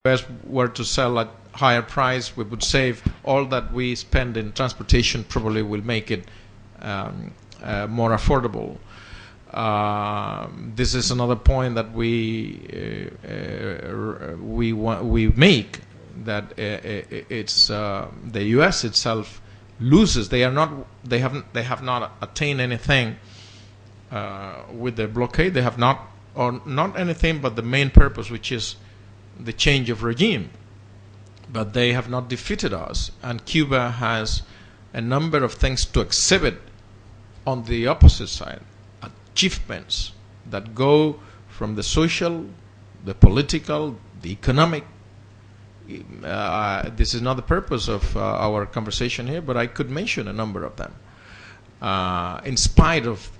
US were to sell at higher price, we would save. All that we spend in transportation probably will make it more affordable. This is another point that we make, that it's the U.S. itself loses. They have not attained anything with the blockade. They have not anything but the main purpose, which is the change of regime. But they have not defeated us, and Cuba has a number of things to exhibit on the opposite side, achievements that go from the social, the political, the economic. This is not the purpose of our conversation here, but I could mention a number of them. In spite of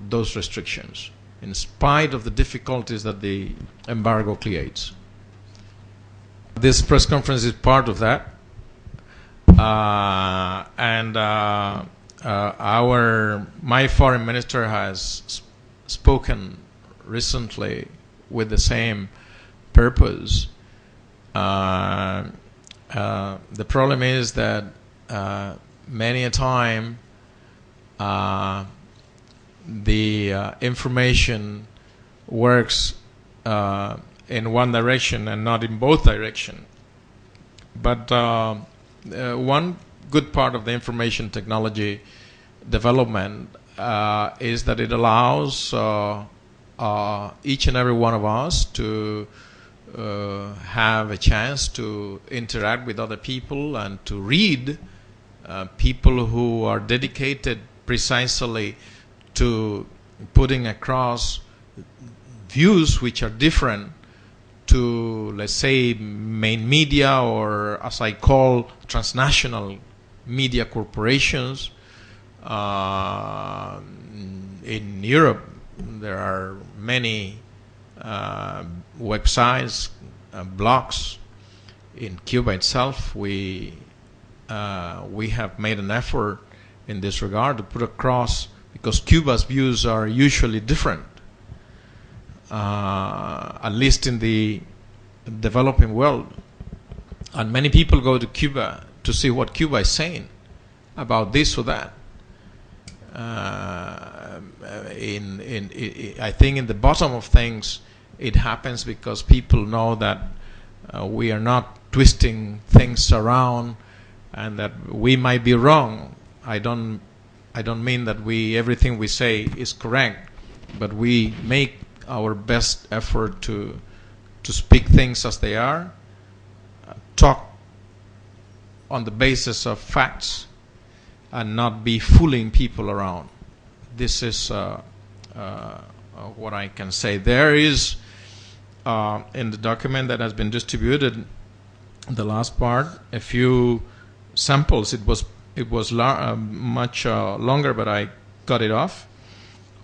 those restrictions, in spite of the difficulties that the embargo creates. This press conference is part of that. My foreign minister has spoken recently with the same purpose. The problem is that many a time the information works in one direction and not in both directions. But one good part of the information technology development is that it allows each and every one of us to have a chance to interact with other people and to read people who are dedicated precisely to putting across views which are different to, let's say, main media, or as I call, transnational media corporations. In Europe, there are many websites, blogs. In Cuba itself, we have made an effort in this regard to put across, because Cuba's views are usually different, at least in the developing world. And many people go to Cuba to see what Cuba is saying about this or that. I think in the bottom of things, it happens because people know that we are not twisting things around, and that we might be wrong. I don't mean that everything we say is correct, but we make our best effort to speak things as they are, talk on the basis of facts, and not be fooling people around. This is what I can say. There is in the document that has been distributed, the last part, a few samples. It was much longer, but I cut it off,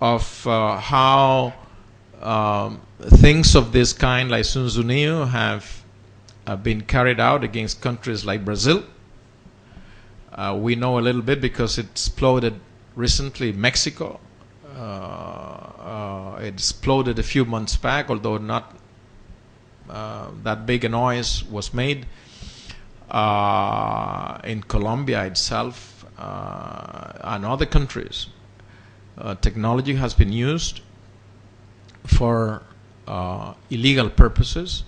of how things of this kind, like Sun Tzu Neo, have been carried out against countries like Brazil. We know a little bit because it exploded recently in Mexico. It exploded a few months back, although not that big a noise was made. In Colombia itself and other countries, technology has been used for illegal purposes,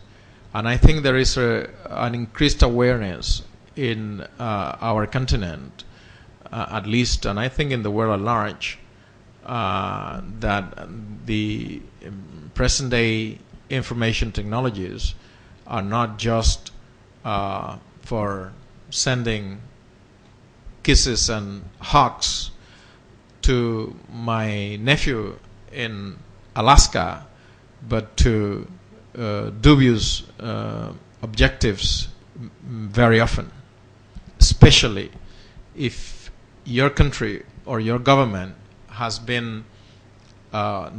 and I think there is an increased awareness in our continent, at least, and I think in the world at large, that the present day information technologies are not just for sending kisses and hugs to my nephew in Alaska, but to dubious objectives very often, especially if your country or your government has been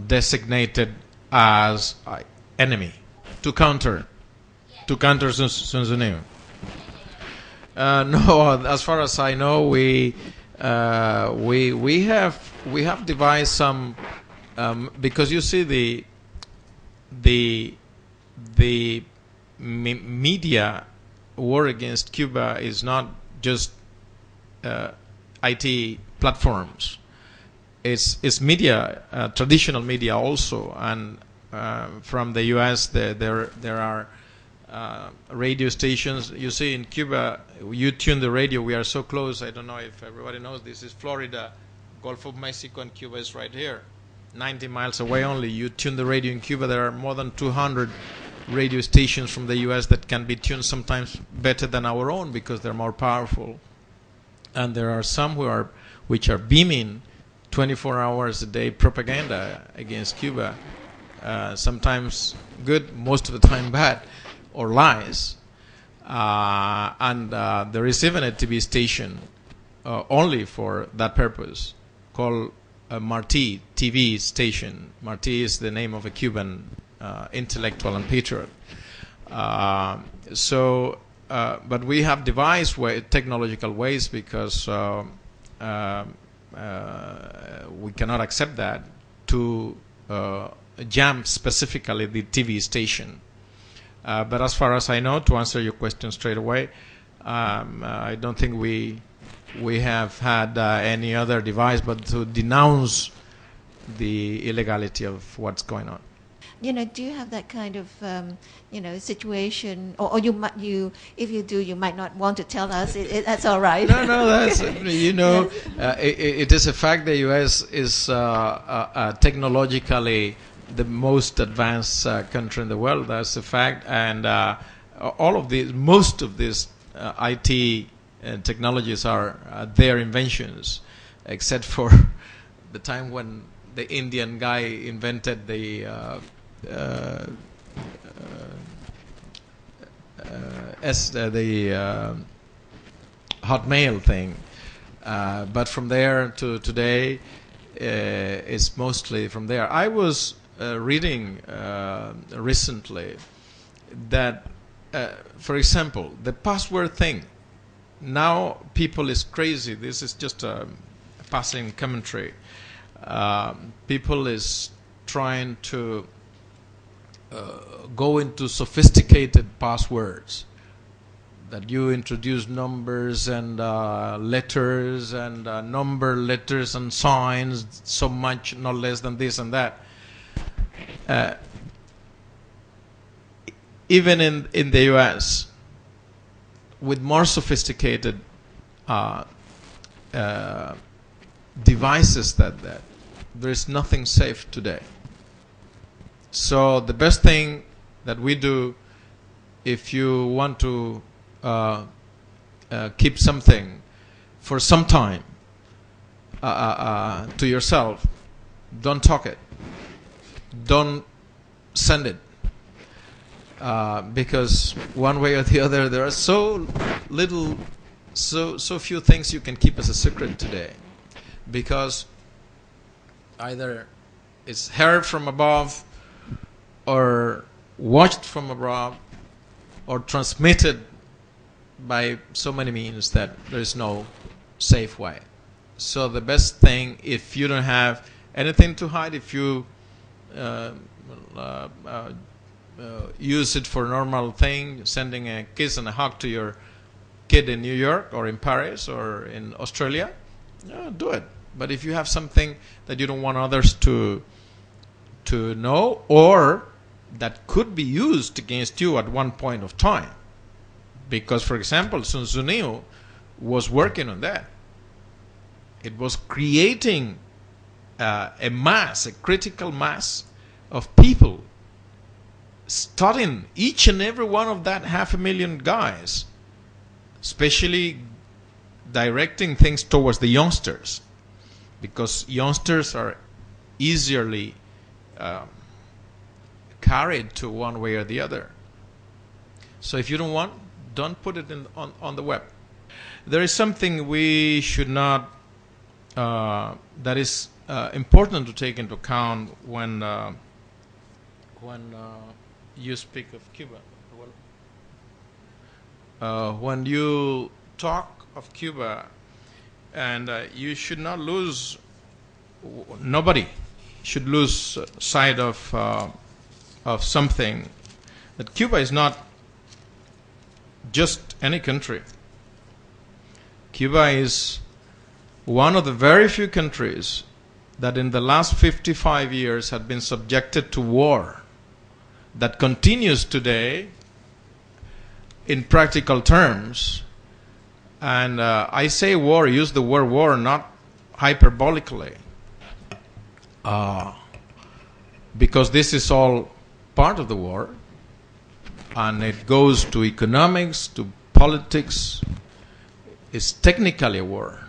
designated as enemy to counter Sun Tzu Neo. No, as far as I know, we have devised some, because you see the media war against Cuba is not just IT platforms. It's media, traditional media also, and from the U.S. there are radio stations. You see, in Cuba, you tune the radio. We are so close. I don't know if everybody knows this is Florida, Gulf of Mexico, and Cuba is right here, 90 miles away only. You tune the radio in Cuba. There are more than 200 radio stations from the U.S. that can be tuned sometimes better than our own because they're more powerful. And there are some which are beaming 24 hours a day propaganda against Cuba, sometimes good, most of the time bad, or lies. And there is even a TV station only for that purpose called Martí TV station. Martí is the name of a Cuban intellectual and patriot. But we have devised technological ways because we cannot accept that to jam specifically the TV station. But as far as I know, to answer your question straight away, I don't think we have had any other device but to denounce the illegality of what's going on. Do you have that kind of situation, or if you do, you might not want to tell us. That's all right. No, that's it is a fact the U.S. is technologically the most advanced country in the world. That's a fact, and most of these IT technologies are their inventions, except for the time when the Indian guy invented the Hotmail thing, but from there to today, it's mostly from there. I was reading recently that, for example, the password thing. Now people is crazy. This is just a passing commentary. People is trying to go into sophisticated passwords, that you introduce numbers and letters and number letters and signs, so much, not less than this and that. Even in the US, with more sophisticated devices that there is nothing safe today. So the best thing that we do, if you want to keep something for some time to yourself, don't talk it, don't send it, because one way or the other there are so few things you can keep as a secret today, because either it's heard from above or watched from above or transmitted by so many means that there is no safe way. So the best thing, if you don't have anything to hide, if you use it for a normal thing, sending a kiss and a hug to your kid in New York or in Paris or in Australia, do it. But if you have something that you don't want others to know, or that could be used against you at one point of time, because, for example, Sun Tzu was working on that. It was creating a critical mass of people, studying each and every one of that 500,000 guys, especially directing things towards the youngsters, because youngsters are easily carried to one way or the other. So if you don't want, don't put it on the web. There is something we should not, that is important to take into account when you speak of Cuba. When you talk of Cuba, and you should not lose, nobody should lose sight of something, that Cuba is not just any country. Cuba is one of the very few countries that in the last 55 years had been subjected to war that continues today in practical terms. And I say war, use the word war not hyperbolically, because this is all part of the war, and it goes to economics, to politics. It's technically a war.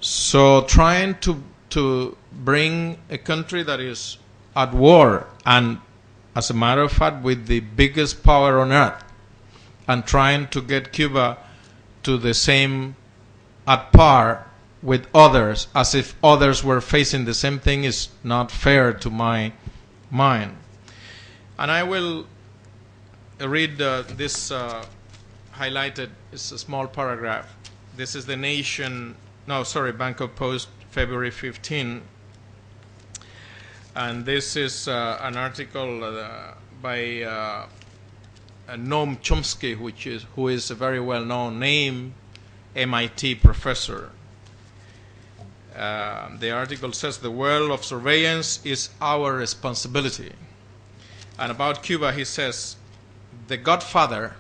So trying to bring a country that is at war, and as a matter of fact with the biggest power on earth, and trying to get Cuba to the same, at par with others, as if others were facing the same thing, is not fair to my mind. And I will read this highlighted. It's a small paragraph. This is the Nation, Bangkok Post, February 15. And this is an article by Noam Chomsky, who is a very well-known name, MIT professor. The article says, "The world of surveillance is our responsibility." And about Cuba, he says, the Godfather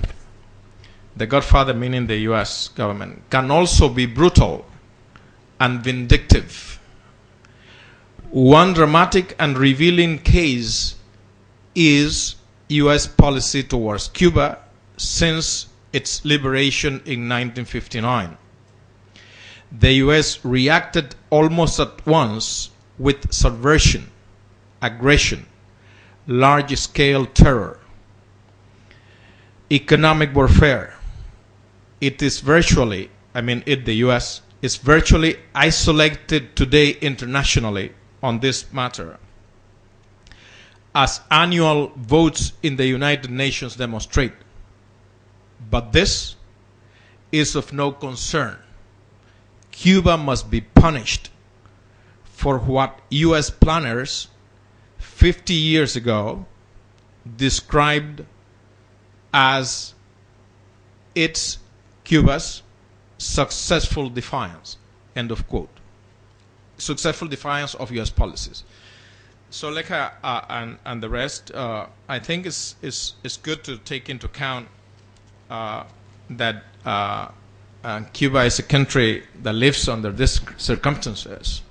meaning the U.S. government, can also be brutal and vindictive. One dramatic and revealing case is U.S. policy towards Cuba since its liberation in 1959. The U.S. reacted almost at once with subversion, aggression, large-scale terror, economic warfare. It is virtually, the U.S. is virtually isolated today internationally on this matter, as annual votes in the United Nations demonstrate. But this is of no concern. Cuba must be punished for what U.S. planners 50 years ago described as Cuba's successful defiance, end of quote. Successful defiance of U.S. policies. So Lekha and the rest, I think it's good to take into account that Cuba is a country that lives under these circumstances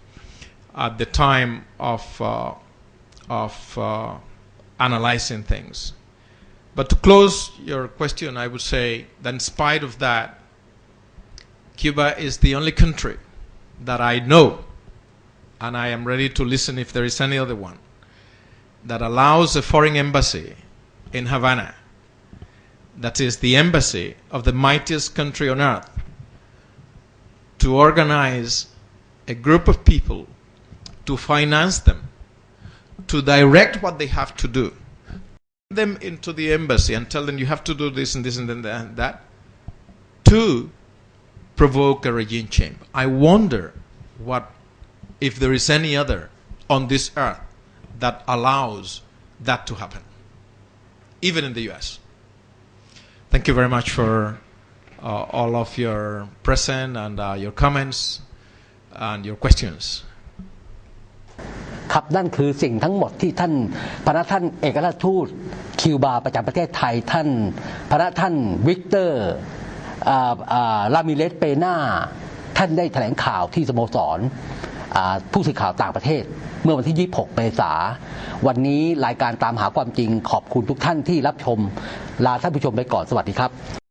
at the time of analyzing things. But to close your question, I would say that in spite of that, Cuba is the only country that I know, and I am ready to listen if there is any other one, that allows a foreign embassy in Havana, that is the embassy of the mightiest country on earth, to organize a group of people, to finance them, to direct what they have to do, them into the embassy and tell them you have to do this and this and then that, to provoke a regime change. I wonder if there is any other on this earth that allows that to happen, even in the US. Thank you very much for all of your present and your comments and your questions. ครับนั่นคือสิ่งทั้งหมดที่พระท่านเอกอัครราชทูตคิวบาประจำประเทศไทยพระท่านวิกเตอร์รามิเรสเปน่าท่านได้แถลงข่าวที่สโมสรผู้สื่อข่าวต่างประเทศเมื่อวันที่26 เมษายนวันนี้รายการตามหาความจริงขอบคุณทุกท่านที่รับชมลาท่านผู้ชมไปก่อนสวัสดีครับ